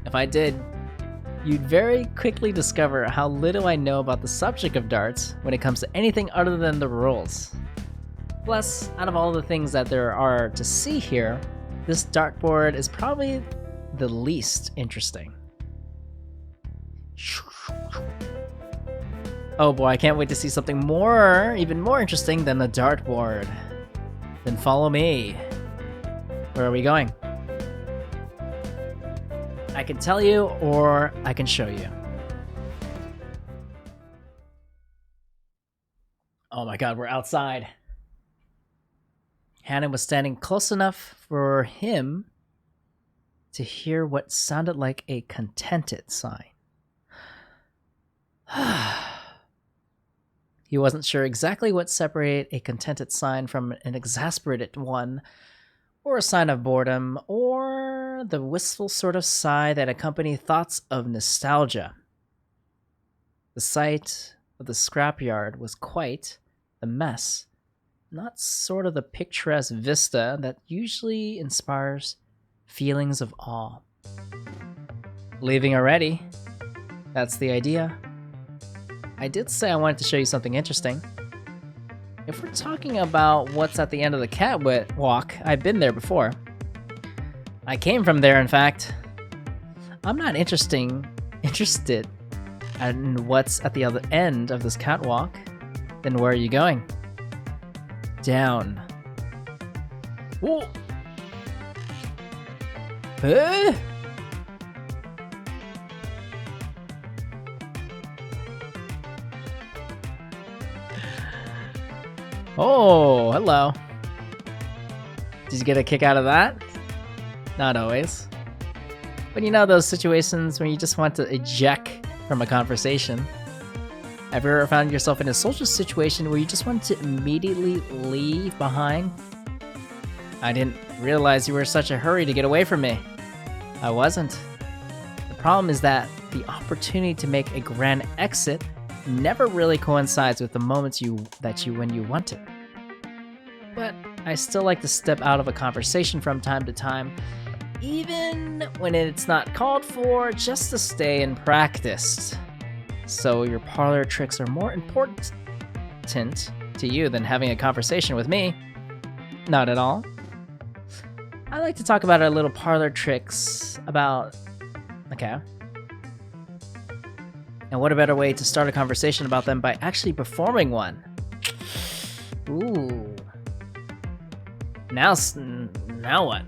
If I did, you'd very quickly discover how little I know about the subject of darts when it comes to anything other than the rules. Plus, out of all the things that there are to see here, this dartboard is probably the least interesting. Oh boy, I can't wait to see something even more interesting than the dartboard. Then follow me. Where are we going? I can tell you, or I can show you. Oh my god, we're outside. Hannah was standing close enough for him to hear what sounded like a contented sign. He wasn't sure exactly what separated a contented sign from an exasperated one, or a sign of boredom, or the wistful sort of sigh that accompanied thoughts of nostalgia. The sight of the scrapyard was quite a mess, not sort of the picturesque vista that usually inspires feelings of awe. Leaving already? That's the idea. I did say I wanted to show you something interesting. If we're talking about what's at the end of the catwalk, I've been there before. I came from there, in fact. I'm not interested in what's at the other end of this catwalk. Then where are you going? Down. Whoa! Huh? Oh, hello. Did you get a kick out of that? Not always. But you know those situations when you just want to eject from a conversation. Have you ever found yourself in a social situation where you just want to immediately leave behind? I didn't realize you were in such a hurry to get away from me. I wasn't. The problem is that the opportunity to make a grand exit never really coincides with the moments when you want it. But I still like to step out of a conversation from time to time, even when it's not called for, just to stay in practice. So your parlor tricks are more important to you than having a conversation with me? Not at all. I like to talk about our little parlor tricks Okay. And what a better way to start a conversation about them by actually performing one? Ooh. Now what?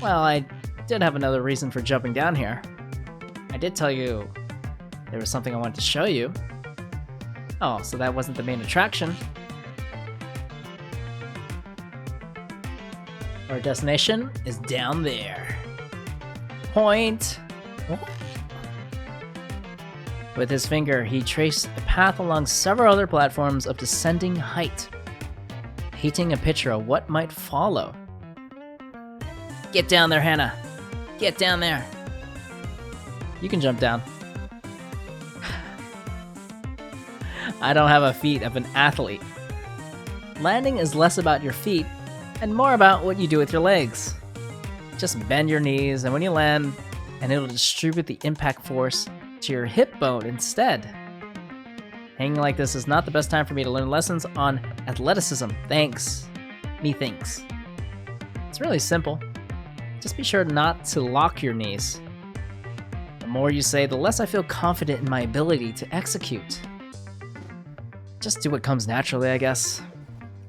Well, I did have another reason for jumping down here. I did tell you there was something I wanted to show you. Oh, so that wasn't the main attraction. Our destination is down there. Point. Oh. With his finger, he traced a path along several other platforms of descending height, painting a picture of what might follow. Get down there, Hannah. Get down there. You can jump down. I don't have a feat of an athlete. Landing is less about your feet and more about what you do with your legs. Just bend your knees, and when you land, and it'll distribute the impact force to your hip bone instead. Hanging like this is not the best time for me to learn lessons on athleticism. Thanks. Methinks. It's really simple. Just be sure not to lock your knees. The more you say, the less I feel confident in my ability to execute. Just do what comes naturally, I guess.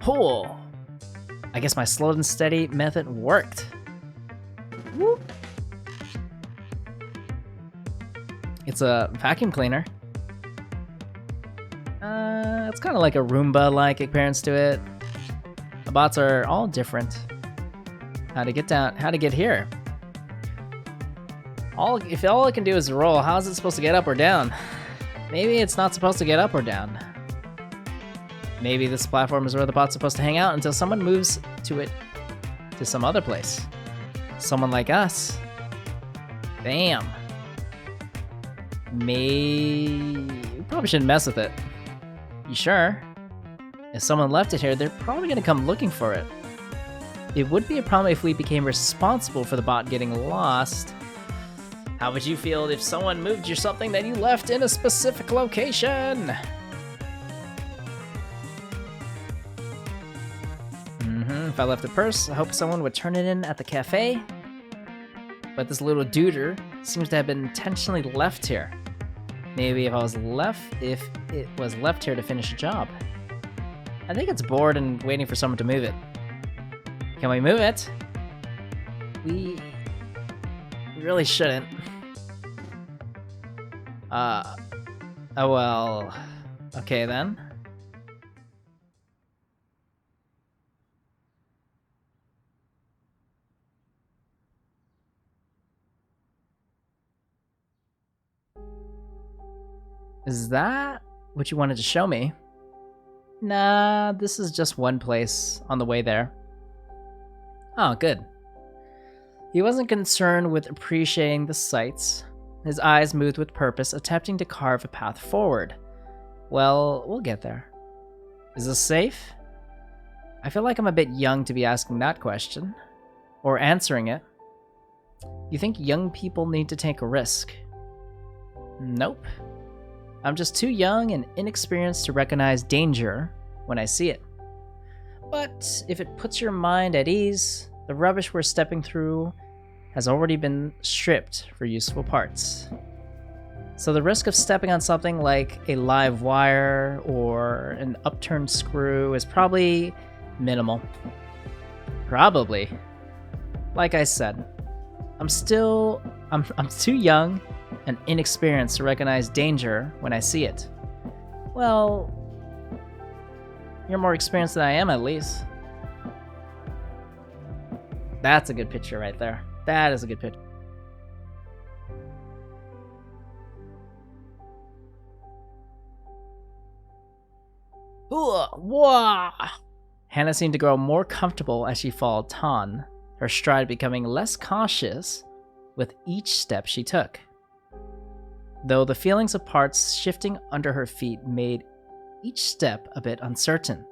Oh, I guess my slow and steady method worked. Whoop. It's a vacuum cleaner. It's kind of like a Roomba-like appearance to it. The bots are all different. How to get here? If all it can do is roll, how is it supposed to get up or down? Maybe it's not supposed to get up or down. Maybe this platform is where the bot's supposed to hang out until someone moves to some other place. Someone like us. Bam. You probably shouldn't mess with it. You sure? If someone left it here, they're probably gonna come looking for it. it would be a problem if we became responsible for the bot getting lost. How would you feel if someone moved you something that you left in a specific location? If I left a purse, I hope someone would turn it in at the cafe. But this little duder seems to have been intentionally left here. Maybe if it was left here to finish a job. I think it's bored and waiting for someone to move it. Can we move it? We really shouldn't. Oh well. Okay then. Is that what you wanted to show me? Nah, this is just one place on the way there. Oh, good. He wasn't concerned with appreciating the sights. His eyes moved with purpose, attempting to carve a path forward. Well, we'll get there. Is this safe? I feel like I'm a bit young to be asking that question. Or answering it. You think young people need to take a risk? Nope. I'm just too young and inexperienced to recognize danger when I see it. But if it puts your mind at ease, the rubbish we're stepping through has already been stripped for useful parts. So the risk of stepping on something like a live wire or an upturned screw is probably minimal. Probably. Like I said, I'm too young and inexperienced to recognize danger when I see it. Well, you're more experienced than I am, at least. That's a good picture right there. That is a good picture. Whoa! Hannah seemed to grow more comfortable as she followed Tuan, her stride becoming less cautious with each step she took. Though the feelings of parts shifting under her feet made each step a bit uncertain,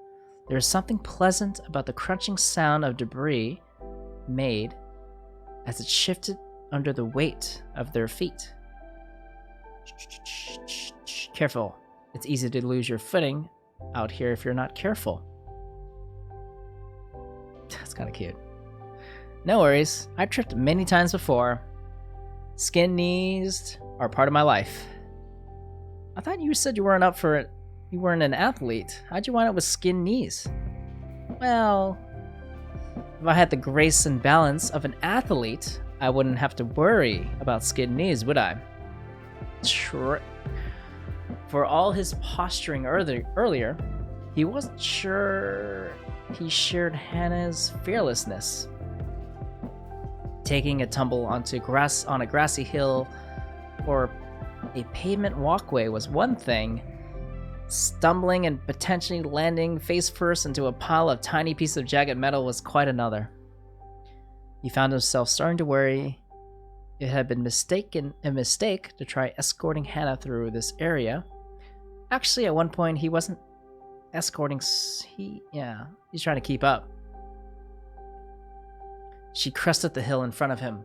there is something pleasant about the crunching sound of debris made as it shifted under the weight of their feet. Careful, it's easy to lose your footing out here if you're not careful. That's kind of cute. No worries, I've tripped many times before. Skin knees are part of my life. I thought you said you weren't up for it. You weren't an athlete. How'd you wind up with skin knees? Well, if I had the grace and balance of an athlete, I wouldn't have to worry about skin knees, would I? For all his posturing earlier, he wasn't sure he shared Hannah's fearlessness. Taking a tumble on a grassy hill or a pavement walkway was one thing. Stumbling and potentially landing face first into a pile of tiny pieces of jagged metal was quite another. He found himself starting to worry it had been a mistake to try escorting Hannah through this area. Actually, at one point, he wasn't escorting. He's trying to keep up. She crested the hill in front of him,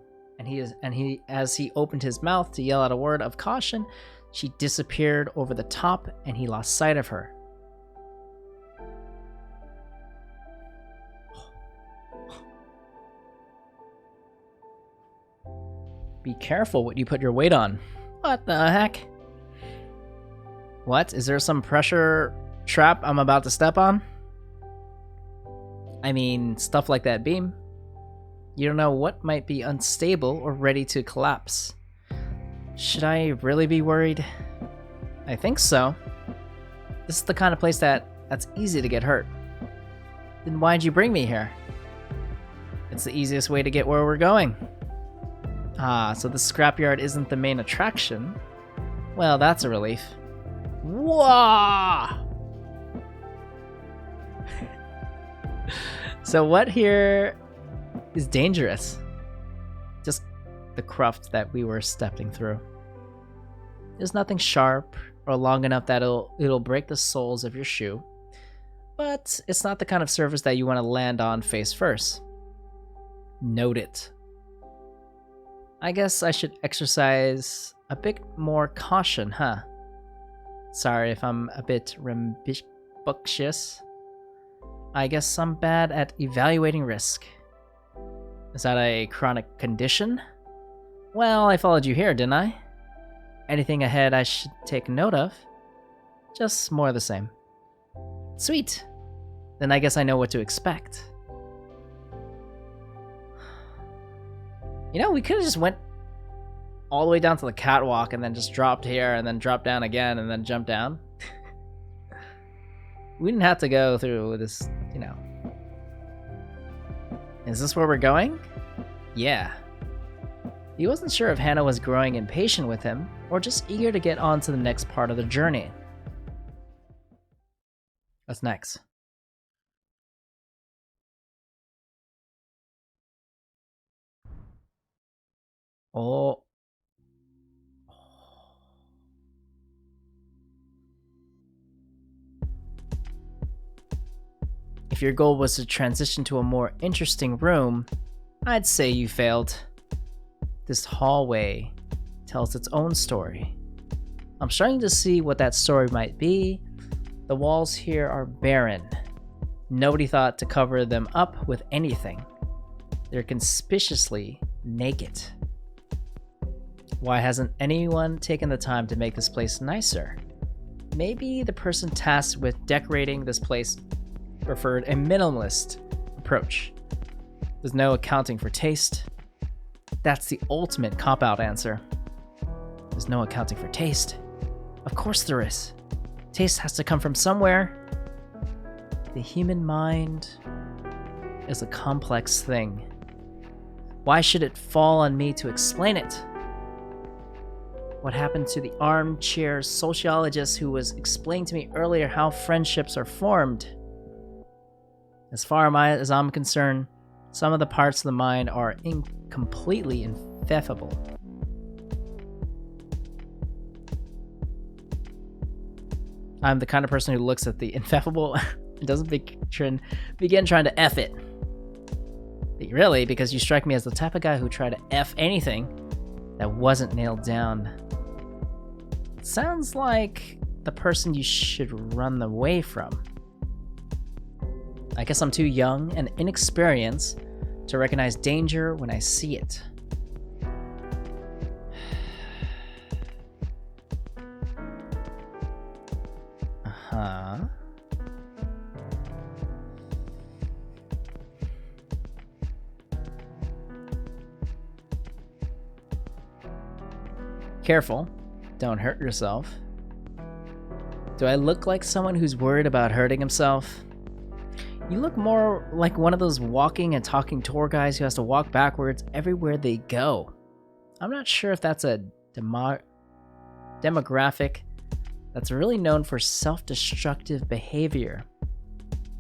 as he opened his mouth to yell out a word of caution, she disappeared over the top, and he lost sight of her. Be careful what you put your weight on. What the heck? What? Is there some pressure trap I'm about to step on? I mean, stuff like that beam. You don't know what might be unstable or ready to collapse. Should I really be worried? I think so. This is the kind of place that's easy to get hurt. Then why'd you bring me here? It's the easiest way to get where we're going. Ah, so the scrapyard isn't the main attraction. Well, that's a relief. Whoa! So what here is dangerous? Just the cruft that we were stepping through. There's nothing sharp or long enough that it'll break the soles of your shoe, but it's not the kind of surface that you want to land on face first. Note it. I guess I should exercise a bit more caution, huh? Sorry if I'm a bit rambunctious. I guess I'm bad at evaluating risk. Is that a chronic condition? Well, I followed you here, didn't I? Anything ahead I should take note of? Just more of the same. Sweet. Then I guess I know what to expect. You know, we could have just went all the way down to the catwalk and then just dropped here and then dropped down again and then jumped down. We didn't have to go through this, you know. Is this where we're going? Yeah. He wasn't sure if Hannah was growing impatient with him or just eager to get on to the next part of the journey. What's next? Oh. If your goal was to transition to a more interesting room, I'd say you failed. This hallway tells its own story. I'm starting to see what that story might be. The walls here are barren. Nobody thought to cover them up with anything. They're conspicuously naked. Why hasn't anyone taken the time to make this place nicer? Maybe the person tasked with decorating this place preferred a minimalist approach. There's no accounting for taste. That's the ultimate cop-out answer. There's no accounting for taste. Of course there is. Taste has to come from somewhere. The human mind is a complex thing. Why should it fall on me to explain it? What happened to the armchair sociologist who was explaining to me earlier how friendships are formed? As far as I'm concerned, some of the parts of the mind are completely ineffable. I'm the kind of person who looks at the ineffable and doesn't begin trying to F it. Really, because you strike me as the type of guy who tried to F anything that wasn't nailed down. Sounds like the person you should run away from. I guess I'm too young and inexperienced to recognize danger when I see it. Uh-huh. Careful, don't hurt yourself. Do I look like someone who's worried about hurting himself? You look more like one of those walking and talking tour guys who has to walk backwards everywhere they go. I'm not sure if that's a demographic that's really known for self-destructive behavior.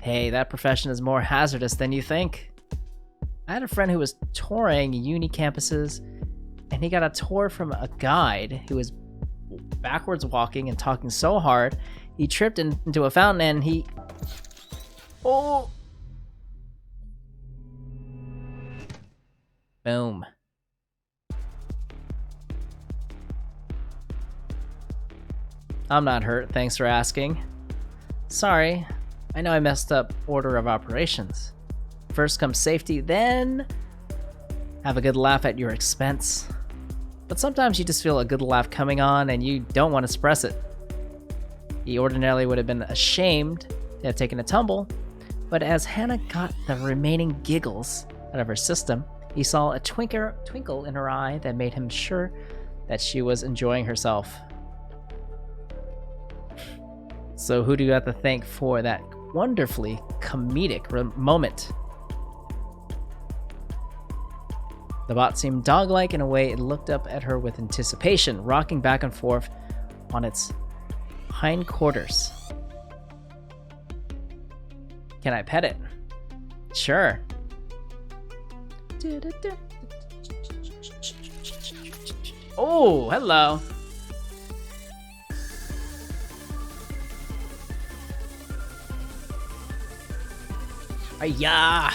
Hey, that profession is more hazardous than you think. I had a friend who was touring uni campuses, and he got a tour from a guide who was backwards walking and talking so hard, he tripped into a fountain and he... Oh! Boom. I'm not hurt, thanks for asking. Sorry, I know I messed up order of operations. First comes safety, then have a good laugh at your expense. But sometimes you just feel a good laugh coming on and you don't want to suppress it. He ordinarily would have been ashamed to have taken a tumble, but as Hannah got the remaining giggles out of her system, he saw a twinkle in her eye that made him sure that she was enjoying herself. So who do you have to thank for that wonderfully comedic moment? The bot seemed dog-like in a way. It looked up at her with anticipation, rocking back and forth on its hindquarters. Can I pet it? Sure. Oh, hello. Yeah.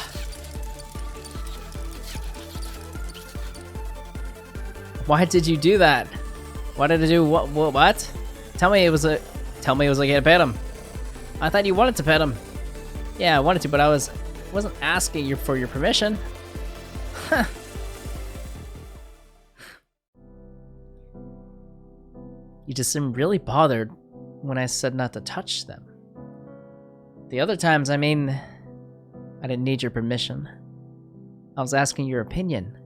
Why did you do that? Why did I do what? Tell me it was okay to pet him. I thought you wanted to pet him. Yeah, I wanted to, but I wasn't asking you for your permission. You just seemed really bothered when I said not to touch them. The other times, I mean, I didn't need your permission. I was asking your opinion.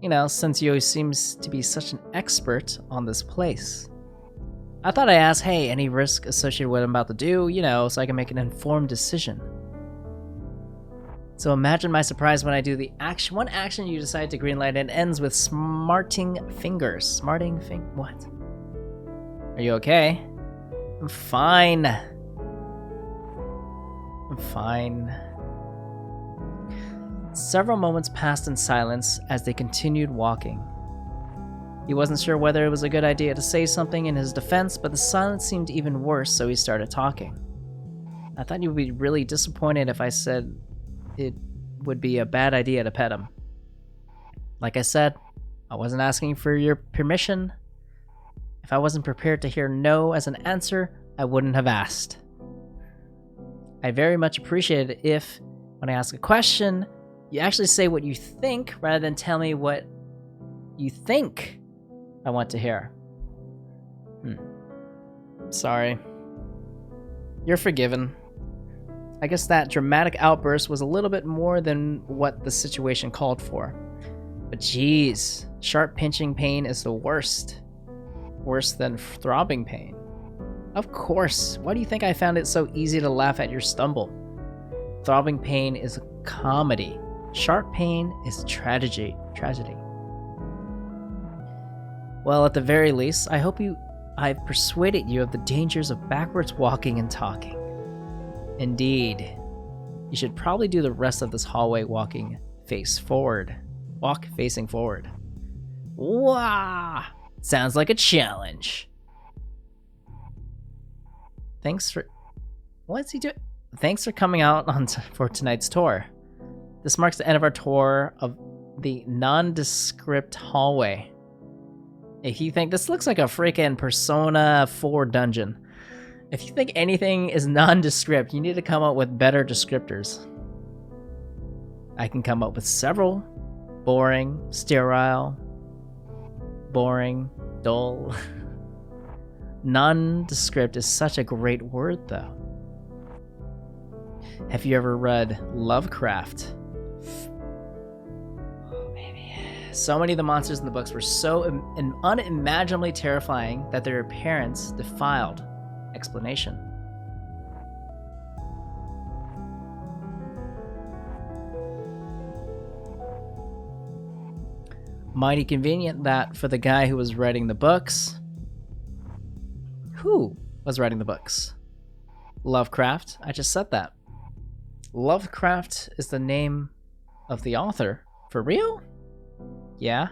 You know, since you seems to be such an expert on this place. I thought I asked, hey, any risk associated with what I'm about to do, you know, so I can make an informed decision. So imagine my surprise when I do one action you decide to greenlight and ends with smarting fingers. What? Are you okay? I'm fine. Several moments passed in silence as they continued walking. He wasn't sure whether it was a good idea to say something in his defense, but the silence seemed even worse, so he started talking. I thought you would be really disappointed if I said it would be a bad idea to pet him. Like I said, I wasn't asking for your permission. If I wasn't prepared to hear no as an answer, I wouldn't have asked. I very much appreciate it if, when I ask a question, you actually say what you think rather than tell me what you think I want to hear. Sorry. You're forgiven. I guess that dramatic outburst was a little bit more than what the situation called for. But geez, sharp pinching pain is the worst. Worse than throbbing pain. Of course. Why do you think I found it so easy to laugh at your stumble? Throbbing pain is a comedy. Sharp pain is tragedy. Well, at the very least, I hope I've persuaded you of the dangers of backwards walking and talking. Indeed. You should probably do the rest of this hallway walking facing forward. Wah! Sounds like a challenge. What's he doing? Thanks for coming out for tonight's tour. This marks the end of our tour of the nondescript hallway. If you think this looks like a freaking Persona 4 dungeon, if you think anything is nondescript, you need to come up with better descriptors. I can come up with several. Boring, sterile, boring, dull. Nondescript is such a great word, though. Have you ever read Lovecraft? Oh, baby. So many of the monsters in the books were so unimaginably terrifying that their appearance defied explanation. Mighty convenient that for the guy who was writing the books. Who was writing the books? Lovecraft. I just said that. Lovecraft is the name of the author. For real? Yeah.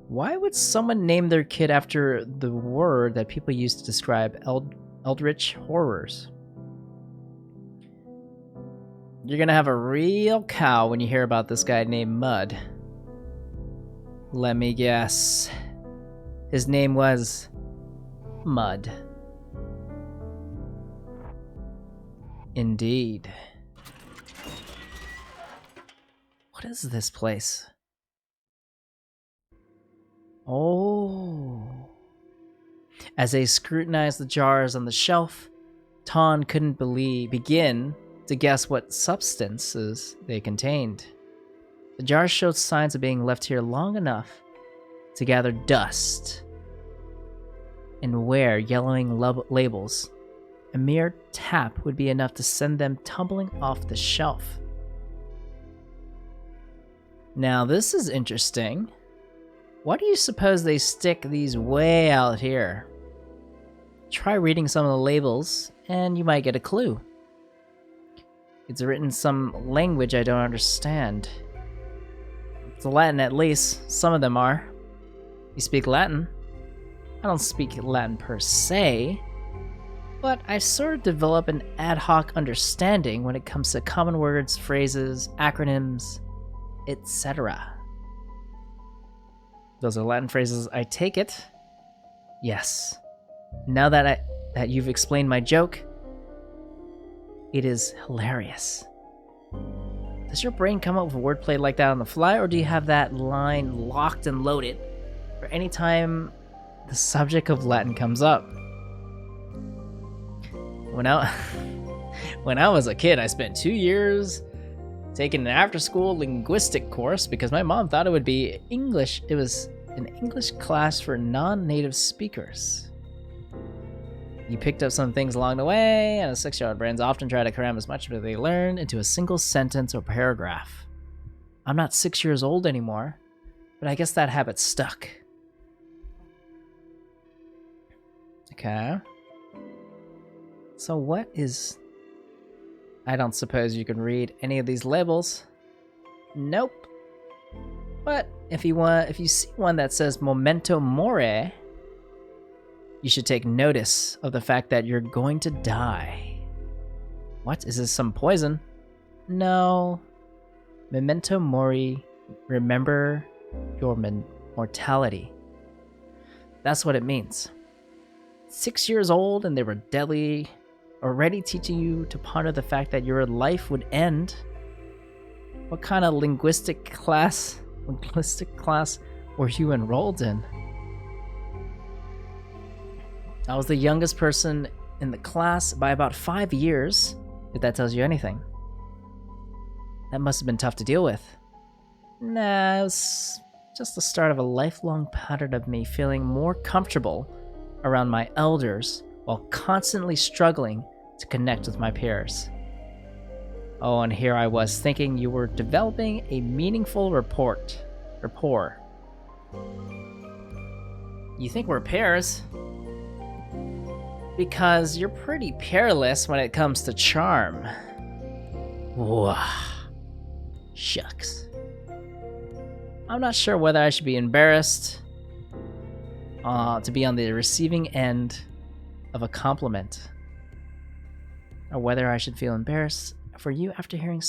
Why would someone name their kid after the word that people use to describe eldritch horrors? You're gonna have a real cow when you hear about this guy named Mud. Let me guess. His name was Mud. Indeed. What is this place? Oh. As they scrutinized the jars on the shelf, Tuan couldn't begin to guess what substances they contained. The jars showed signs of being left here long enough to gather dust and wear yellowing labels. A mere tap would be enough to send them tumbling off the shelf. Now this is interesting. Why do you suppose they stick these way out here? Try reading some of the labels and you might get a clue. It's written in some language I don't understand. It's Latin at least, some of them are. You speak Latin? I don't speak Latin per se, but I sort of develop an ad hoc understanding when it comes to common words, phrases, acronyms, etc. Those are Latin phrases, I take it. Yes. Now that you've explained my joke, it is hilarious. Does your brain come up with wordplay like that on the fly, or do you have that line locked and loaded for any time the subject of Latin comes up? When I was a kid, I spent 2 years taking an after-school linguistic course because my mom thought it would be English. It was an English class for non-native speakers. You picked up some things along the way, and 6-year-old brains often try to cram as much as they learn into a single sentence or paragraph. I'm not 6 years old anymore, but I guess that habit stuck. Okay. So what is... I don't suppose you can read any of these labels. Nope. But if you see one that says Memento Mori, you should take notice of the fact that you're going to die. What? Is this some poison? No. Memento Mori, remember your mortality. That's what it means. 6 years old and they were deadly, already teaching you to ponder the fact that your life would end. What kind of linguistic class were you enrolled in? I was the youngest person in the class by about 5 years, if that tells you anything. That must have been tough to deal with. Nah, it was just the start of a lifelong pattern of me feeling more comfortable around my elders while constantly struggling to connect with my peers. Oh, and here I was thinking you were developing a meaningful rapport. You think we're peers? Because you're pretty peerless when it comes to charm. Whoa. Shucks. I'm not sure whether I should be embarrassed to be on the receiving end of a compliment, or whether I should feel embarrassed for you after hearing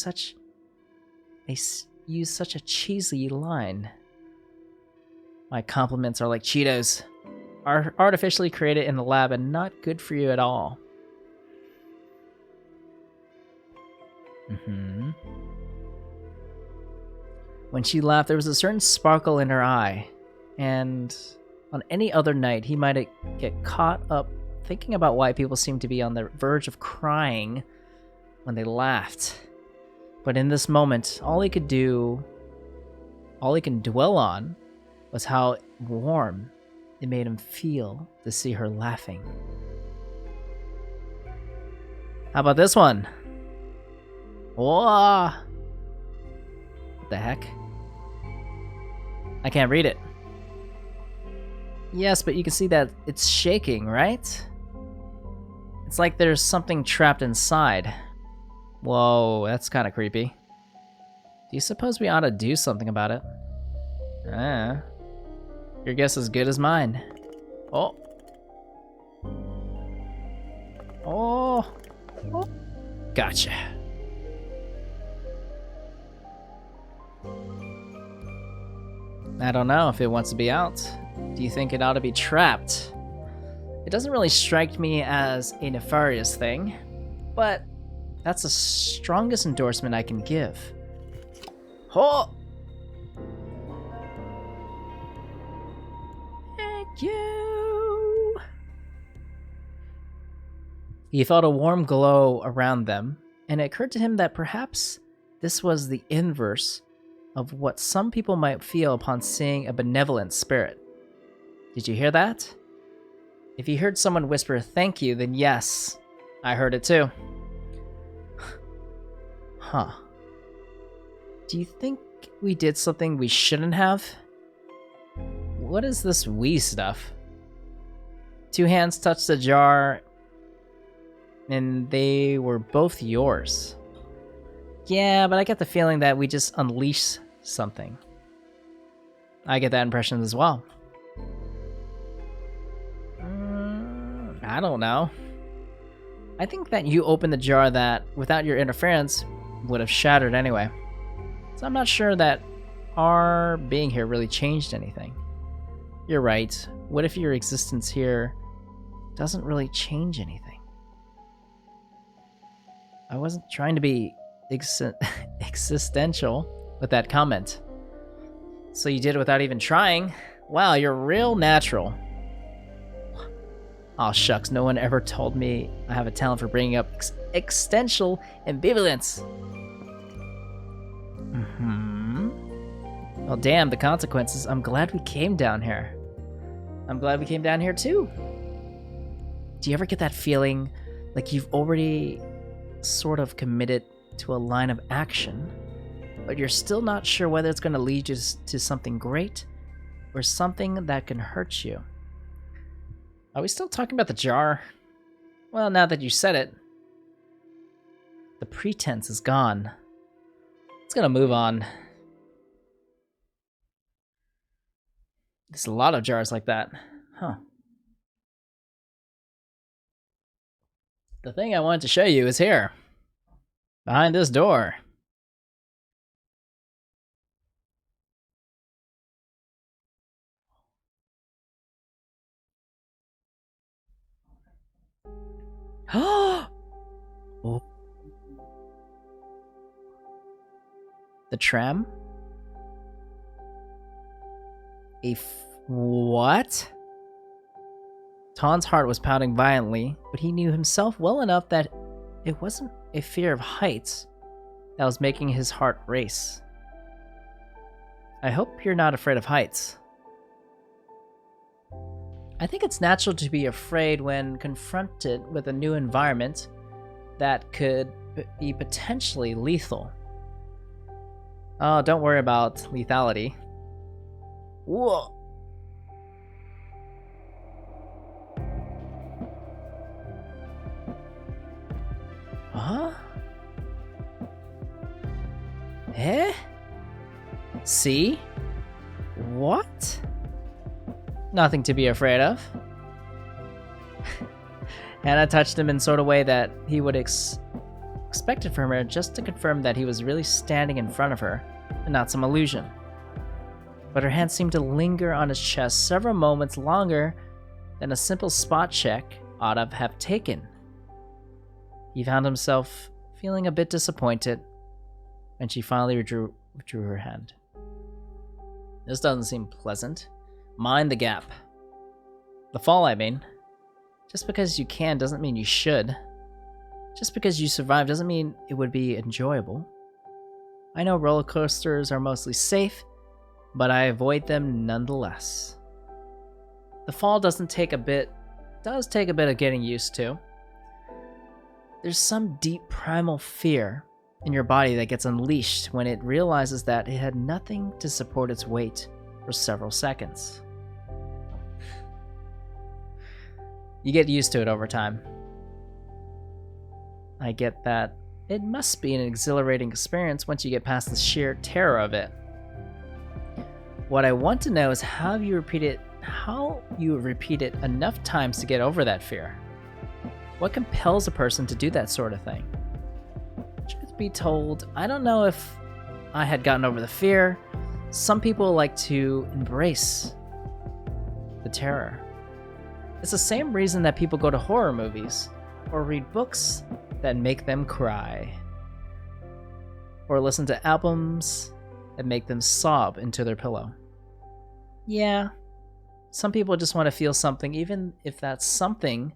use such a cheesy line. My compliments are like Cheetos, are artificially created in the lab and not good for you at all. When she laughed, there was a certain sparkle in her eye, and on any other night, he might get caught up thinking about why people seemed to be on the verge of crying when they laughed. But in this moment, all he can dwell on was how warm it made him feel to see her laughing. How about this one? Whoa! What the heck? I can't read it. Yes, but you can see that it's shaking, right? It's like there's something trapped inside. Whoa, that's kind of creepy. Do you suppose we ought to do something about it? Your guess is as good as mine. Oh. Oh. Oh. Gotcha. I don't know if it wants to be out. Do you think it ought to be trapped? It doesn't really strike me as a nefarious thing, but that's the strongest endorsement I can give. Oh! Thank you! He felt a warm glow around them, and it occurred to him that perhaps this was the inverse of what some people might feel upon seeing a benevolent spirit. Did you hear that? If you heard someone whisper thank you, then yes, I heard it too. Huh. Do you think we did something we shouldn't have? What is this we stuff? Two hands touched the jar, and they were both yours. Yeah, but I get the feeling that we just unleashed something. I get that impression as well. I don't know. I think that you opened the jar that, without your interference, would have shattered anyway. So I'm not sure that our being here really changed anything. You're right. What if your existence here doesn't really change anything? I wasn't trying to be existential with that comment. So you did it without even trying? Wow, you're real natural. Aw, shucks, no one ever told me I have a talent for bringing up existential ambivalence. Well, damn, the consequences. I'm glad we came down here. I'm glad we came down here too. Do you ever get that feeling like you've already sort of committed to a line of action, but you're still not sure whether it's going to lead you to something great or something that can hurt you? Are we still talking about the jar? Well, now that you said it, the pretense is gone. It's gonna move on. There's a lot of jars like that. Huh. The thing I wanted to show you is here. Behind this door. Oh! The tram? What? Tuan's heart was pounding violently, but he knew himself well enough that it wasn't a fear of heights that was making his heart race. I hope you're not afraid of heights. I think it's natural to be afraid when confronted with a new environment that could be potentially lethal. Oh, don't worry about lethality. Whoa. Huh? Eh? See? What? Nothing to be afraid of. Hannah touched him in sort of way that he would expected from her, just to confirm that he was really standing in front of her and not some illusion. But her hand seemed to linger on his chest several moments longer than a simple spot check ought to have taken. He found himself feeling a bit disappointed when she finally withdrew her hand. This doesn't seem pleasant. Mind the gap. The fall, I mean. Just because you can doesn't mean you should. Just because you survive doesn't mean it would be enjoyable. I know roller coasters are mostly safe, but I avoid them nonetheless. The fall does take a bit of getting used to. There's some deep primal fear in your body that gets unleashed when it realizes that it had nothing to support its weight for several seconds. You get used to it over time. I get that it must be an exhilarating experience once you get past the sheer terror of it. What I want to know is how you repeat it enough times to get over that fear. What compels a person to do that sort of thing? Truth be told, I don't know if I had gotten over the fear. Some people like to embrace the terror. It's the same reason that people go to horror movies, or read books that make them cry, or listen to albums that make them sob into their pillow. Yeah, some people just want to feel something, even if that something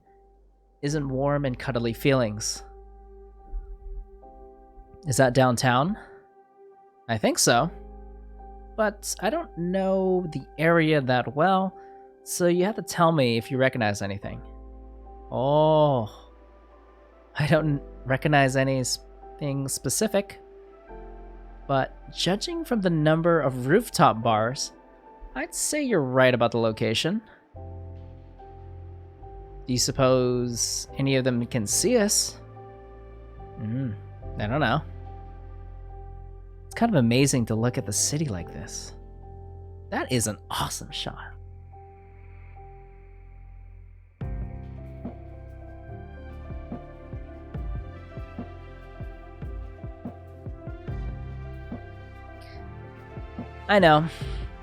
isn't warm and cuddly feelings. Is that downtown? I think so. But I don't know the area that well, so you have to tell me if you recognize anything. Oh, I don't recognize anything specific, but judging from the number of rooftop bars, I'd say you're right about the location. Do you suppose any of them can see us? I don't know. It's kind of amazing to look at the city like this. That is an awesome shot. I know.